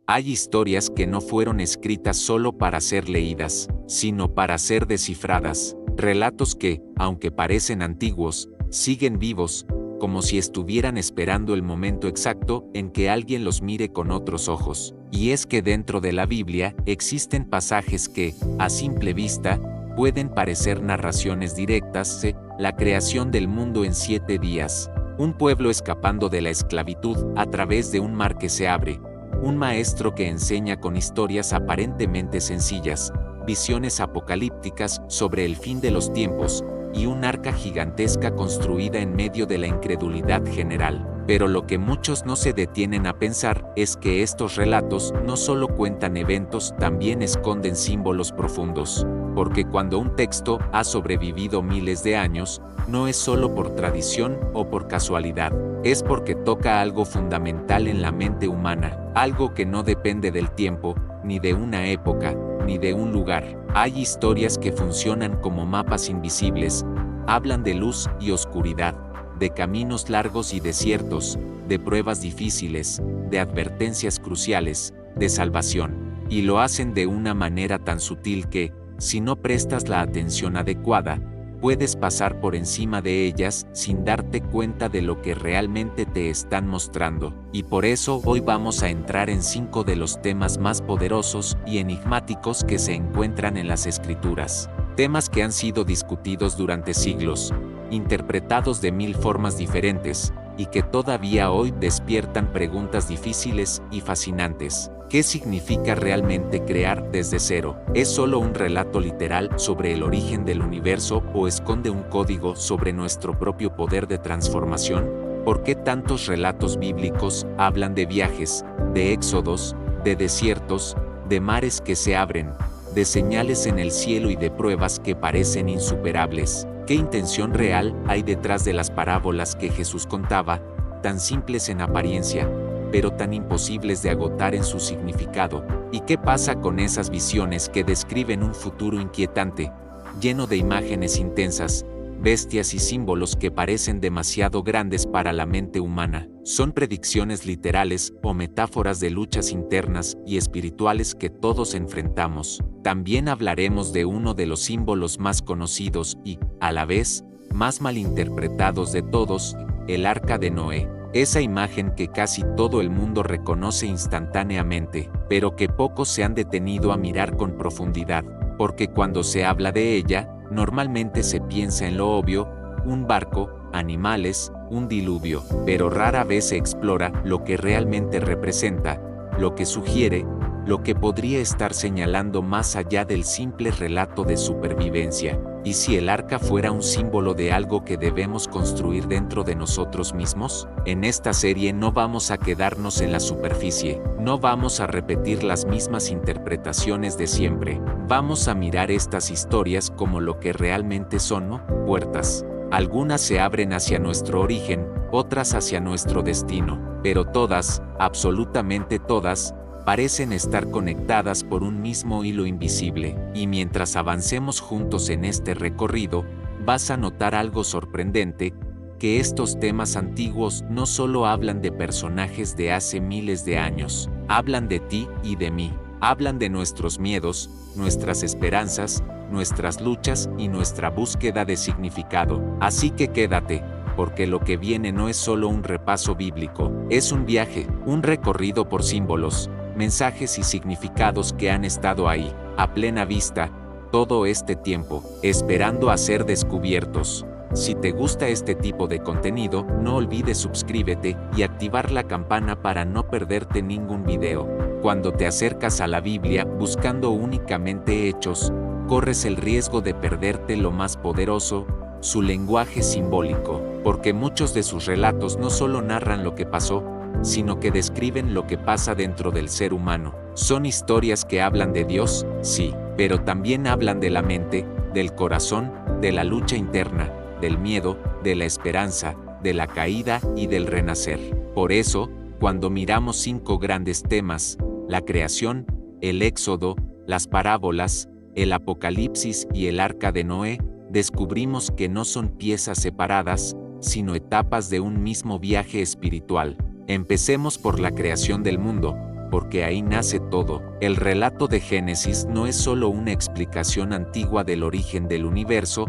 Hay historias que no fueron escritas solo para ser leídas, sino para ser descifradas, relatos que, aunque parecen antiguos, siguen vivos, como si estuvieran esperando el momento exacto en que alguien los mire con otros ojos. Y es que dentro de la Biblia existen pasajes que, a simple vista, pueden parecer narraciones directas, la creación del mundo en 7 días, un pueblo escapando de la esclavitud a través de un mar que se abre, un maestro que enseña con historias aparentemente sencillas, visiones apocalípticas sobre el fin de los tiempos, y un arca gigantesca construida en medio de la incredulidad general. Pero lo que muchos no se detienen a pensar es que estos relatos no solo cuentan eventos, también esconden símbolos profundos. Porque cuando un texto ha sobrevivido miles de años, no es solo por tradición o por casualidad, es porque toca algo fundamental en la mente humana, algo que no depende del tiempo, ni de una época, ni de un lugar. Hay historias que funcionan como mapas invisibles, hablan de luz y oscuridad, de caminos largos y desiertos, de pruebas difíciles, de advertencias cruciales, de salvación, y lo hacen de una manera tan sutil que, si no prestas la atención adecuada, puedes pasar por encima de ellas sin darte cuenta de lo que realmente te están mostrando. Y por eso hoy vamos a entrar en 5 de los temas más poderosos y enigmáticos que se encuentran en las Escrituras. Temas que han sido discutidos durante siglos, interpretados de 1000 formas diferentes, y que todavía hoy despiertan preguntas difíciles y fascinantes. ¿Qué significa realmente crear desde cero? ¿Es solo un relato literal sobre el origen del universo o esconde un código sobre nuestro propio poder de transformación? ¿Por qué tantos relatos bíblicos hablan de viajes, de éxodos, de desiertos, de mares que se abren, de señales en el cielo y de pruebas que parecen insuperables? ¿Qué intención real hay detrás de las parábolas que Jesús contaba, tan simples en apariencia, pero tan imposibles de agotar en su significado? ¿Y qué pasa con esas visiones que describen un futuro inquietante, lleno de imágenes intensas, bestias y símbolos que parecen demasiado grandes para la mente humana? ¿Son predicciones literales o metáforas de luchas internas y espirituales que todos enfrentamos? También hablaremos de uno de los símbolos más conocidos y, a la vez, más malinterpretados de todos, el Arca de Noé. Esa imagen que casi todo el mundo reconoce instantáneamente, pero que pocos se han detenido a mirar con profundidad, porque cuando se habla de ella, normalmente se piensa en lo obvio, un barco, animales, un diluvio, pero rara vez se explora lo que realmente representa, lo que sugiere, lo que podría estar señalando más allá del simple relato de supervivencia. ¿Y si el arca fuera un símbolo de algo que debemos construir dentro de nosotros mismos? En esta serie no vamos a quedarnos en la superficie, no vamos a repetir las mismas interpretaciones de siempre, vamos a mirar estas historias como lo que realmente son, ¿no? Puertas. Algunas se abren hacia nuestro origen, otras hacia nuestro destino, pero todas, absolutamente todas, parecen estar conectadas por un mismo hilo invisible, y mientras avancemos juntos en este recorrido, vas a notar algo sorprendente, que estos temas antiguos no solo hablan de personajes de hace miles de años, hablan de ti y de mí, hablan de nuestros miedos, nuestras esperanzas, nuestras luchas y nuestra búsqueda de significado. Así que quédate, porque lo que viene no es solo un repaso bíblico, es un viaje, un recorrido por símbolos, mensajes y significados que han estado ahí, a plena vista, todo este tiempo, esperando a ser descubiertos. Si te gusta este tipo de contenido, no olvides suscríbete y activar la campana para no perderte ningún video. Cuando te acercas a la Biblia buscando únicamente hechos, corres el riesgo de perderte lo más poderoso, su lenguaje simbólico, porque muchos de sus relatos no solo narran lo que pasó, sino que describen lo que pasa dentro del ser humano. Son historias que hablan de Dios, sí, pero también hablan de la mente, del corazón, de la lucha interna, del miedo, de la esperanza, de la caída y del renacer. Por eso, cuando miramos 5 grandes temas, la creación, el éxodo, las parábolas, el apocalipsis y el arca de Noé, descubrimos que no son piezas separadas, sino etapas de un mismo viaje espiritual. Empecemos por la creación del mundo, porque ahí nace todo. El relato de Génesis no es solo una explicación antigua del origen del universo,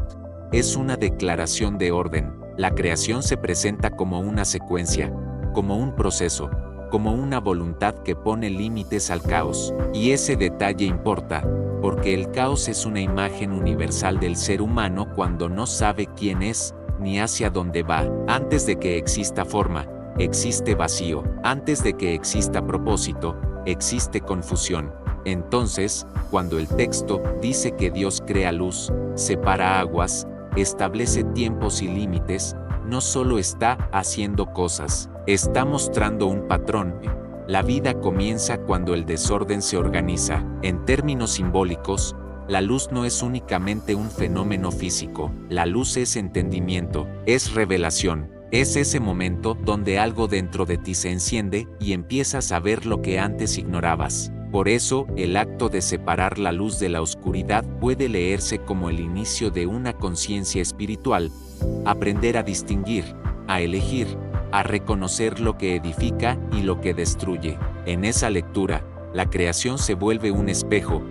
es una declaración de orden. La creación se presenta como una secuencia, como un proceso, como una voluntad que pone límites al caos. Y ese detalle importa, porque el caos es una imagen universal del ser humano cuando no sabe quién es, ni hacia dónde va. Antes de que exista forma, existe vacío. Antes de que exista propósito, existe confusión. Entonces, cuando el texto dice que Dios crea luz, separa aguas, establece tiempos y límites, no solo está haciendo cosas, está mostrando un patrón. La vida comienza cuando el desorden se organiza. En términos simbólicos, la luz no es únicamente un fenómeno físico, la luz es entendimiento, es revelación. Es ese momento donde algo dentro de ti se enciende y empiezas a ver lo que antes ignorabas. Por eso, el acto de separar la luz de la oscuridad puede leerse como el inicio de una conciencia espiritual. Aprender a distinguir, a elegir, a reconocer lo que edifica y lo que destruye. En esa lectura, la creación se vuelve un espejo.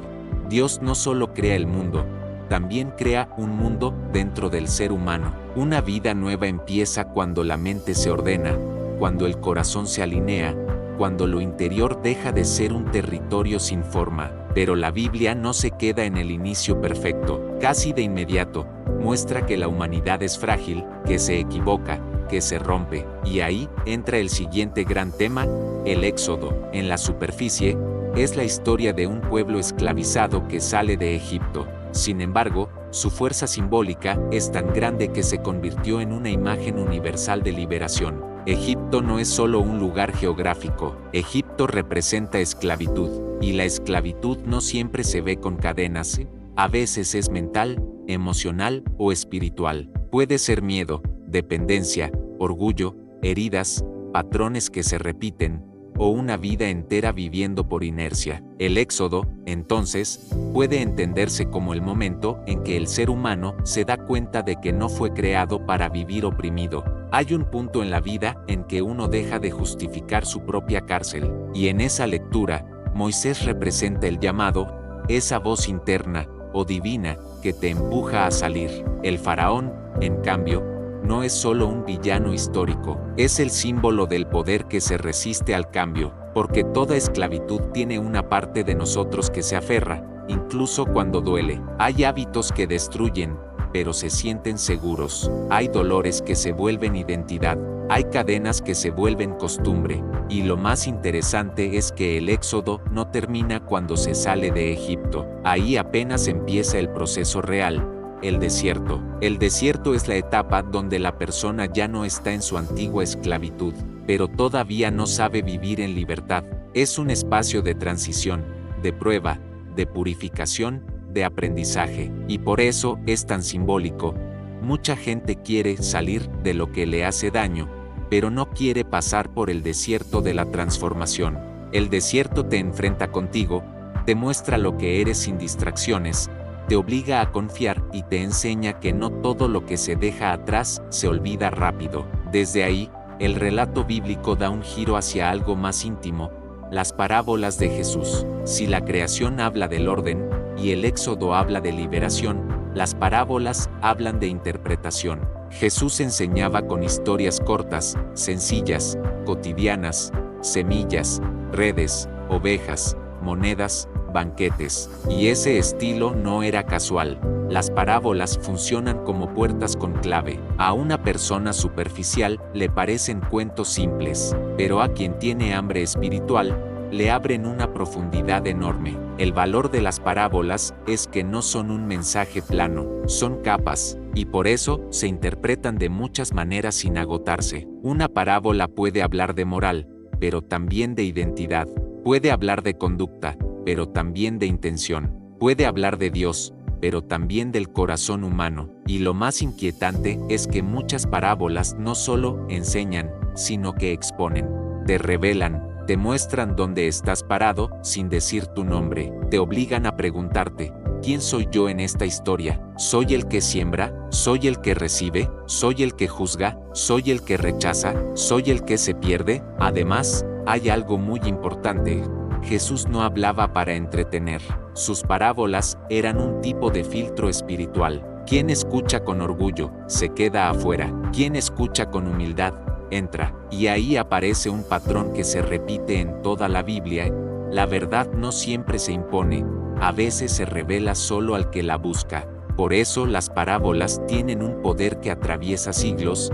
Dios no solo crea el mundo, también crea un mundo dentro del ser humano. Una vida nueva empieza cuando la mente se ordena, cuando el corazón se alinea, cuando lo interior deja de ser un territorio sin forma. Pero la Biblia no se queda en el inicio perfecto. Casi de inmediato, muestra que la humanidad es frágil, que se equivoca, que se rompe. Y ahí entra el siguiente gran tema, el Éxodo. En la superficie, es la historia de un pueblo esclavizado que sale de Egipto. Sin embargo, su fuerza simbólica es tan grande que se convirtió en una imagen universal de liberación. Egipto no es solo un lugar geográfico, Egipto representa esclavitud, y la esclavitud no siempre se ve con cadenas, a veces es mental, emocional o espiritual. Puede ser miedo, dependencia, orgullo, heridas, patrones que se repiten, o una vida entera viviendo por inercia. El éxodo, entonces, puede entenderse como el momento en que el ser humano se da cuenta de que no fue creado para vivir oprimido. Hay un punto en la vida en que uno deja de justificar su propia cárcel, y en esa lectura, Moisés representa el llamado, esa voz interna o divina que te empuja a salir. El faraón, en cambio, no es solo un villano histórico, es el símbolo del poder que se resiste al cambio, porque toda esclavitud tiene una parte de nosotros que se aferra, incluso cuando duele. Hay hábitos que destruyen, pero se sienten seguros. Hay dolores que se vuelven identidad, hay cadenas que se vuelven costumbre, y lo más interesante es que el éxodo no termina cuando se sale de Egipto. Ahí apenas empieza el proceso real. El desierto. El desierto es la etapa donde la persona ya no está en su antigua esclavitud, pero todavía no sabe vivir en libertad. Es un espacio de transición, de prueba, de purificación, de aprendizaje, y por eso es tan simbólico. Mucha gente quiere salir de lo que le hace daño, pero no quiere pasar por el desierto de la transformación. El desierto te enfrenta contigo, te muestra lo que eres sin distracciones, te obliga a confiar y te enseña que no todo lo que se deja atrás se olvida rápido. Desde ahí, el relato bíblico da un giro hacia algo más íntimo, las parábolas de Jesús. Si la creación habla del orden, y el éxodo habla de liberación, las parábolas hablan de interpretación. Jesús enseñaba con historias cortas, sencillas, cotidianas, semillas, redes, ovejas, monedas, banquetes, y ese estilo no era casual. Las parábolas funcionan como puertas con clave. A una persona superficial le parecen cuentos simples, pero a quien tiene hambre espiritual, le abren una profundidad enorme. El valor de las parábolas es que no son un mensaje plano, son capas, y por eso se interpretan de muchas maneras sin agotarse. Una parábola puede hablar de moral, pero también de identidad. Puede hablar de conducta, pero también de intención. Puede hablar de Dios, pero también del corazón humano. Y lo más inquietante es que muchas parábolas no solo enseñan, sino que exponen, te revelan, te muestran dónde estás parado sin decir tu nombre, te obligan a preguntarte, ¿quién soy yo en esta historia? ¿Soy el que siembra? ¿Soy el que recibe? ¿Soy el que juzga? ¿Soy el que rechaza? ¿Soy el que se pierde? Además, hay algo muy importante. Jesús no hablaba para entretener. Sus parábolas eran un tipo de filtro espiritual. Quien escucha con orgullo, se queda afuera. Quien escucha con humildad, entra. Y ahí aparece un patrón que se repite en toda la Biblia. La verdad no siempre se impone, a veces se revela solo al que la busca. Por eso las parábolas tienen un poder que atraviesa siglos,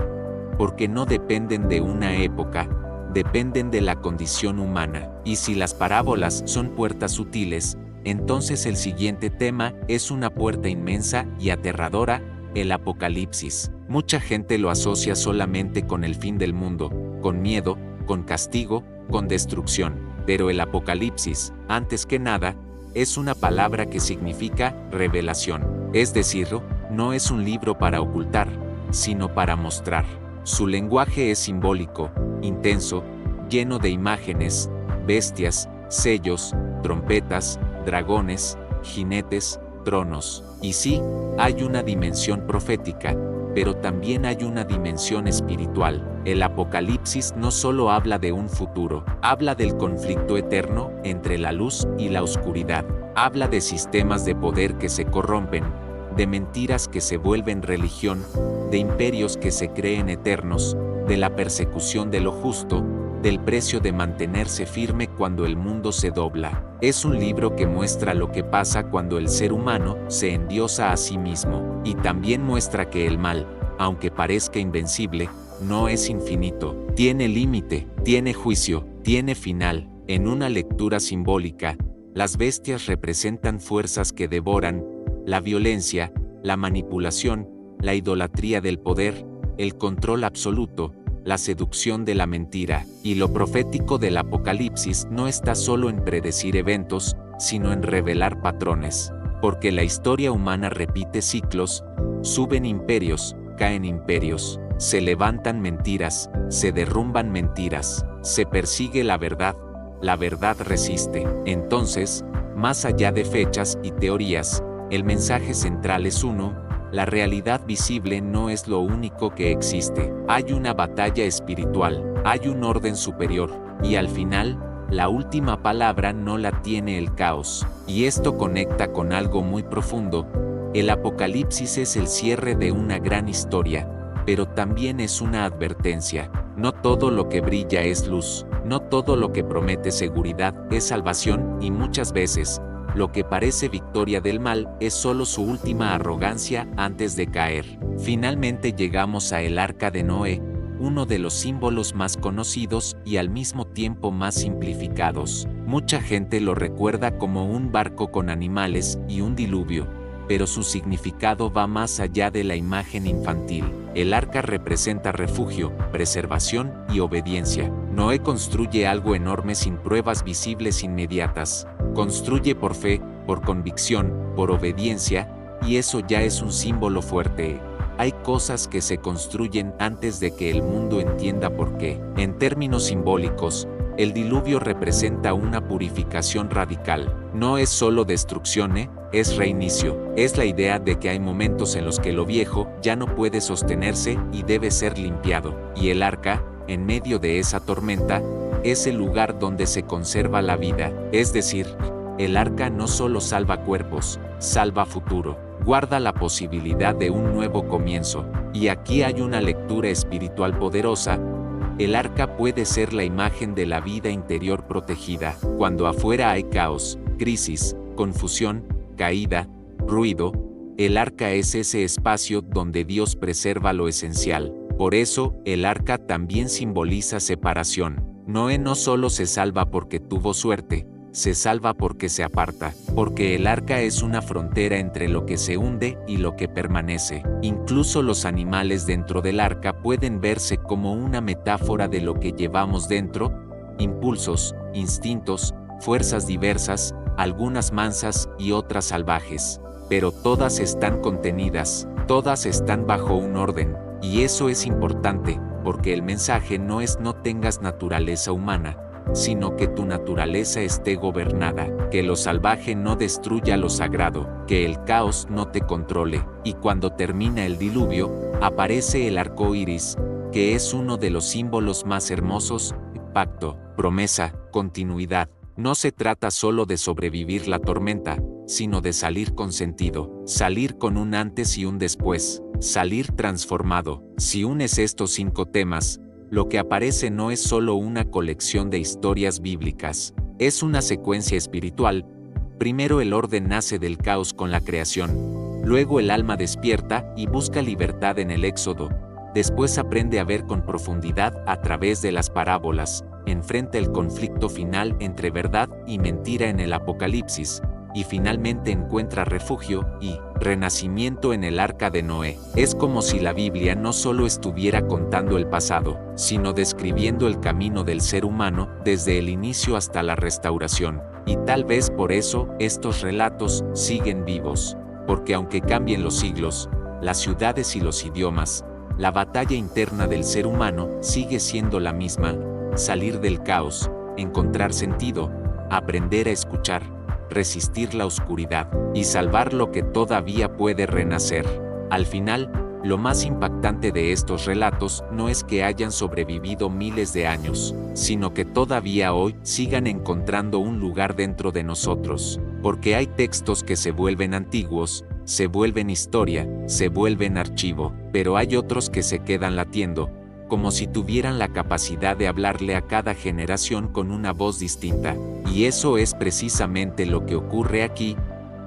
porque no dependen de una época, dependen de la condición humana. Y si las parábolas son puertas sutiles, entonces el siguiente tema es una puerta inmensa y aterradora, el Apocalipsis. Mucha gente lo asocia solamente con el fin del mundo, con miedo, con castigo, con destrucción. Pero el Apocalipsis, antes que nada, es una palabra que significa revelación. Es decir, no es un libro para ocultar, sino para mostrar. Su lenguaje es simbólico, intenso, lleno de imágenes, bestias, sellos, trompetas, dragones, jinetes, tronos. Y sí, hay una dimensión profética, pero también hay una dimensión espiritual. El Apocalipsis no solo habla de un futuro, habla del conflicto eterno entre la luz y la oscuridad. Habla de sistemas de poder que se corrompen, de mentiras que se vuelven religión, de imperios que se creen eternos, de la persecución de lo justo, del precio de mantenerse firme cuando el mundo se dobla. Es un libro que muestra lo que pasa cuando el ser humano se endiosa a sí mismo, y también muestra que el mal, aunque parezca invencible, no es infinito, tiene límite, tiene juicio, tiene final. En una lectura simbólica, las bestias representan fuerzas que devoran, la violencia, la manipulación, la idolatría del poder, el control absoluto, la seducción de la mentira. Y lo profético del Apocalipsis no está solo en predecir eventos, sino en revelar patrones. Porque la historia humana repite ciclos, suben imperios, caen imperios, se levantan mentiras, se derrumban mentiras, se persigue la verdad resiste. Entonces, más allá de fechas y teorías, el mensaje central es uno: la realidad visible no es lo único que existe. Hay una batalla espiritual, hay un orden superior, y al final, la última palabra no la tiene el caos. Y esto conecta con algo muy profundo. El Apocalipsis es el cierre de una gran historia, pero también es una advertencia. No todo lo que brilla es luz, no todo lo que promete seguridad es salvación, y muchas veces, lo que parece victoria del mal es solo su última arrogancia antes de caer. Finalmente llegamos a el Arca de Noé, uno de los símbolos más conocidos y al mismo tiempo más simplificados. Mucha gente lo recuerda como un barco con animales y un diluvio, pero su significado va más allá de la imagen infantil. El arca representa refugio, preservación y obediencia. Noé construye algo enorme sin pruebas visibles inmediatas. Construye por fe, por convicción, por obediencia, y eso ya es un símbolo fuerte. Hay cosas que se construyen antes de que el mundo entienda por qué. En términos simbólicos, el diluvio representa una purificación radical. No es solo destrucción, es reinicio. Es la idea de que hay momentos en los que lo viejo ya no puede sostenerse y debe ser limpiado. Y el arca, en medio de esa tormenta, es el lugar donde se conserva la vida. Es decir, el arca no solo salva cuerpos, salva futuro. Guarda la posibilidad de un nuevo comienzo. Y aquí hay una lectura espiritual poderosa. El arca puede ser la imagen de la vida interior protegida. Cuando afuera hay caos, crisis, confusión, caída, ruido, el arca es ese espacio donde Dios preserva lo esencial. Por eso, el arca también simboliza separación. Noé no solo se salva porque tuvo suerte, se salva porque se aparta, porque el arca es una frontera entre lo que se hunde y lo que permanece. Incluso los animales dentro del arca pueden verse como una metáfora de lo que llevamos dentro: impulsos, instintos, fuerzas diversas, algunas mansas y otras salvajes. Pero todas están contenidas, todas están bajo un orden, y eso es importante, porque el mensaje no es no tengas naturaleza humana, sino que tu naturaleza esté gobernada, que lo salvaje no destruya lo sagrado, que el caos no te controle. Y cuando termina el diluvio, aparece el arco iris, que es uno de los símbolos más hermosos: pacto, promesa, continuidad. No se trata solo de sobrevivir la tormenta, sino de salir con sentido, salir con un antes y un después, salir transformado. Si unes estos 5 temas, lo que aparece no es solo una colección de historias bíblicas, es una secuencia espiritual. Primero el orden nace del caos con la creación, luego el alma despierta y busca libertad en el Éxodo, después aprende a ver con profundidad a través de las parábolas, enfrenta el conflicto final entre verdad y mentira en el Apocalipsis, y finalmente encuentra refugio y renacimiento en el arca de Noé. Es como si la Biblia no solo estuviera contando el pasado, sino describiendo el camino del ser humano desde el inicio hasta la restauración. Y tal vez por eso estos relatos siguen vivos, porque aunque cambien los siglos, las ciudades y los idiomas, la batalla interna del ser humano sigue siendo la misma: salir del caos, encontrar sentido, aprender a escuchar, resistir la oscuridad y salvar lo que todavía puede renacer. Al final, lo más impactante de estos relatos no es que hayan sobrevivido miles de años, sino que todavía hoy sigan encontrando un lugar dentro de nosotros, porque hay textos que se vuelven antiguos, se vuelven historia, se vuelven archivo, pero hay otros que se quedan latiendo, como si tuvieran la capacidad de hablarle a cada generación con una voz distinta. Y eso es precisamente lo que ocurre aquí.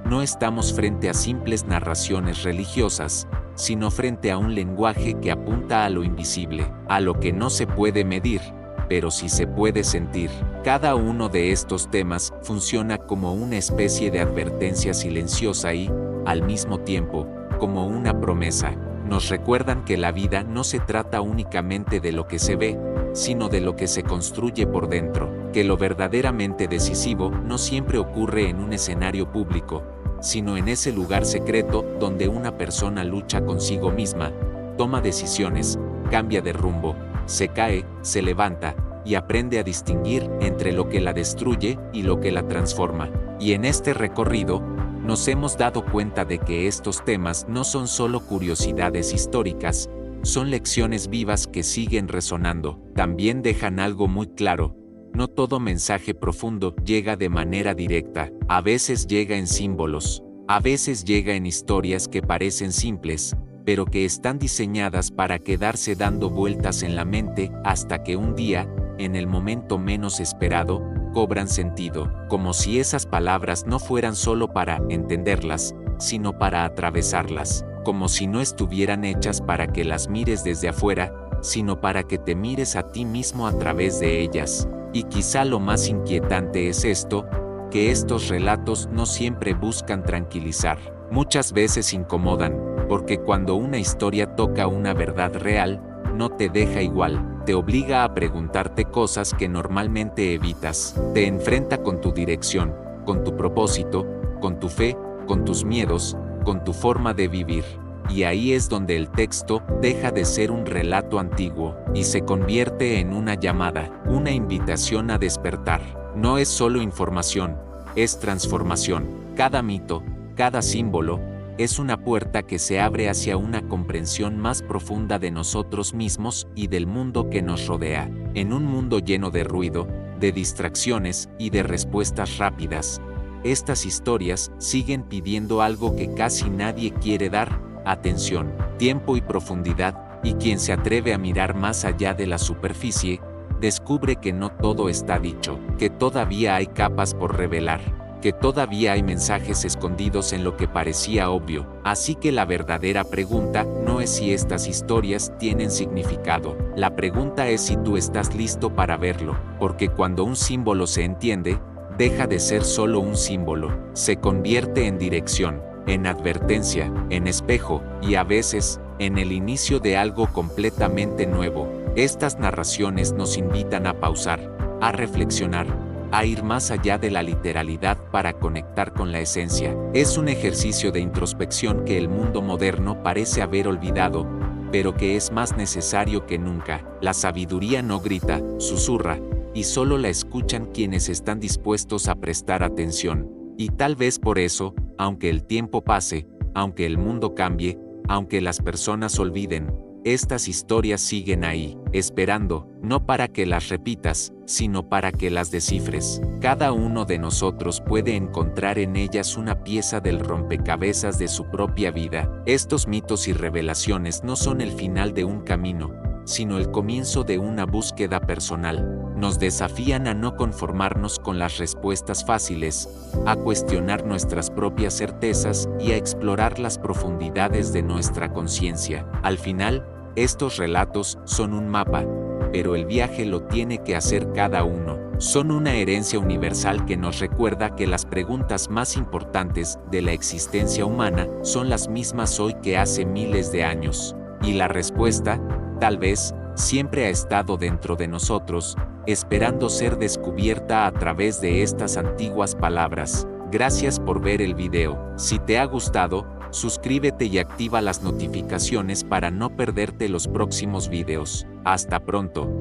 No estamos frente a simples narraciones religiosas, sino frente a un lenguaje que apunta a lo invisible, a lo que no se puede medir, pero sí se puede sentir. Cada uno de estos temas funciona como una especie de advertencia silenciosa y, al mismo tiempo, como una promesa. Nos recuerdan que la vida no se trata únicamente de lo que se ve, sino de lo que se construye por dentro, que lo verdaderamente decisivo no siempre ocurre en un escenario público, sino en ese lugar secreto donde una persona lucha consigo misma, toma decisiones, cambia de rumbo, se cae, se levanta, y aprende a distinguir entre lo que la destruye y lo que la transforma. Y en este recorrido, nos hemos dado cuenta de que estos temas no son solo curiosidades históricas, son lecciones vivas que siguen resonando. También dejan algo muy claro: no todo mensaje profundo llega de manera directa, a veces llega en símbolos, a veces llega en historias que parecen simples, pero que están diseñadas para quedarse dando vueltas en la mente hasta que un día, en el momento menos esperado, cobran sentido, como si esas palabras no fueran solo para entenderlas, sino para atravesarlas, como si no estuvieran hechas para que las mires desde afuera, sino para que te mires a ti mismo a través de ellas. Y quizá lo más inquietante es esto, que estos relatos no siempre buscan tranquilizar, muchas veces incomodan, porque cuando una historia toca una verdad real, no te deja igual, te obliga a preguntarte cosas que normalmente evitas, te enfrenta con tu dirección, con tu propósito, con tu fe, con tus miedos, con tu forma de vivir. Y ahí es donde el texto deja de ser un relato antiguo y se convierte en una llamada, una invitación a despertar. No es solo información, es transformación. Cada mito, cada símbolo, es una puerta que se abre hacia una comprensión más profunda de nosotros mismos y del mundo que nos rodea. En un mundo lleno de ruido, de distracciones y de respuestas rápidas, estas historias siguen pidiendo algo que casi nadie quiere dar: atención, tiempo y profundidad, y quien se atreve a mirar más allá de la superficie, descubre que no todo está dicho, que todavía hay capas por revelar, que todavía hay mensajes escondidos en lo que parecía obvio. Así que la verdadera pregunta no es si estas historias tienen significado, la pregunta es si tú estás listo para verlo, porque cuando un símbolo se entiende, deja de ser solo un símbolo, se convierte en dirección, en advertencia, en espejo, y a veces, en el inicio de algo completamente nuevo. Estas narraciones nos invitan a pausar, a reflexionar, a ir más allá de la literalidad para conectar con la esencia. Es un ejercicio de introspección que el mundo moderno parece haber olvidado, pero que es más necesario que nunca. La sabiduría no grita, susurra, y solo la escuchan quienes están dispuestos a prestar atención. Y tal vez por eso, aunque el tiempo pase, aunque el mundo cambie, aunque las personas olviden, estas historias siguen ahí, esperando, no para que las repitas, sino para que las descifres. Cada uno de nosotros puede encontrar en ellas una pieza del rompecabezas de su propia vida. Estos mitos y revelaciones no son el final de un camino, sino el comienzo de una búsqueda personal. Nos desafían a no conformarnos con las respuestas fáciles, a cuestionar nuestras propias certezas y a explorar las profundidades de nuestra conciencia. Al final, estos relatos son un mapa, pero el viaje lo tiene que hacer cada uno. Son una herencia universal que nos recuerda que las preguntas más importantes de la existencia humana son las mismas hoy que hace miles de años. Y la respuesta, tal vez, siempre ha estado dentro de nosotros, esperando ser descubierta a través de estas antiguas palabras. Gracias por ver el video. Si te ha gustado, suscríbete y activa las notificaciones para no perderte los próximos videos. Hasta pronto.